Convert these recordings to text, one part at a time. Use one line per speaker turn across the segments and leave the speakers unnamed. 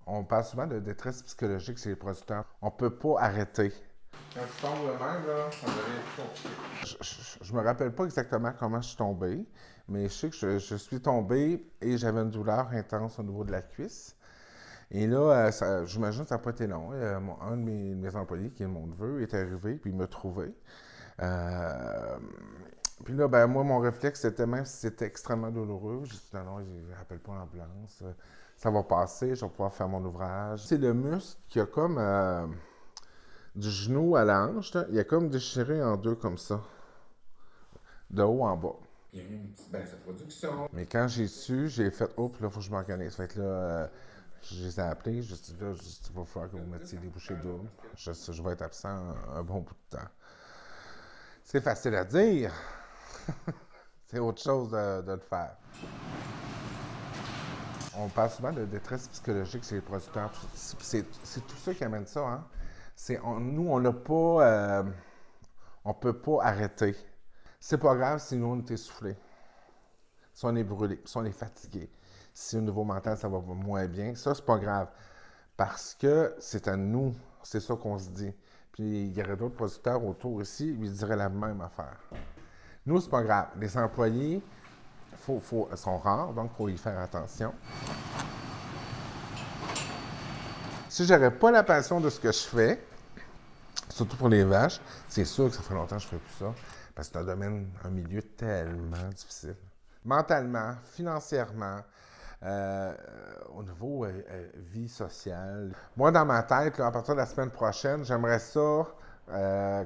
On parle souvent de détresse psychologique chez les producteurs. On peut pas arrêter. Quand tu tombes de même, là, ça devient plus compliqué. Je me rappelle pas exactement comment je suis tombé, mais je sais que je suis tombé et j'avais une douleur intense au niveau de la cuisse. Et là, j'imagine que ça n'a pas été long. Un de mes employés, qui est mon neveu, est arrivé, puis il m'a trouvé. Euh, Puis là, ben moi, mon réflexe, c'était même si c'était extrêmement douloureux, j'ai dit non, je ne rappelle pas l'ambulance. Ça va passer, je vais pouvoir faire mon ouvrage. C'est le muscle qui a comme du genou à la hanche, là, il a comme déchiré en deux comme ça, de haut en bas. Il y a eu une petite baisse de production. Mais quand j'ai su, j'ai fait, oh, puis là, il faut que je m'organise. Fait que là, je les ai appelés, je dis là, il va falloir que vous mettiez des bouchées doubles. Je vais être absent un bon bout de temps. C'est facile à dire. C'est autre chose de le faire. On parle souvent de détresse psychologique chez les producteurs. C'est tout ça qui amène ça. Hein? Nous, on n'a pas. On peut pas arrêter. C'est pas grave si nous, on est essoufflé, si on est brûlé, si on est fatigué, si au niveau mental, ça va moins bien. Ça, c'est pas grave. Parce que c'est à nous. C'est ça qu'on se dit. Puis il y aurait d'autres producteurs autour ici, ils diraient la même affaire. Nous, c'est pas grave. Les employés sont rares, donc il faut y faire attention. Si j'aurais pas la passion de ce que je fais, surtout pour les vaches, c'est sûr que ça fait longtemps que je ne fais plus ça, parce que c'est un domaine, un milieu tellement difficile. Mentalement, financièrement, au niveau vie sociale. Moi, dans ma tête, là, à partir de la semaine prochaine, j'aimerais ça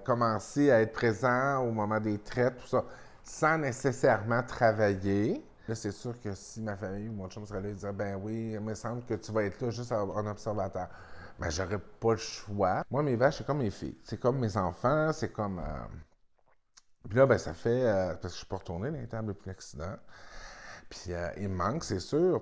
commencer à être présent au moment des traites, tout ça, sans nécessairement travailler. Là, c'est sûr que si ma famille ou mon chum serait là, il dirait ben oui, il me semble que tu vas être là juste en observateur. Mais j'aurais pas le choix. Moi, mes vaches, c'est comme mes filles. C'est comme mes enfants, c'est comme. Puis là, ben, ça fait. Parce que je suis pas retourné dans les tables depuis l'accident. Puis il me manque, c'est sûr.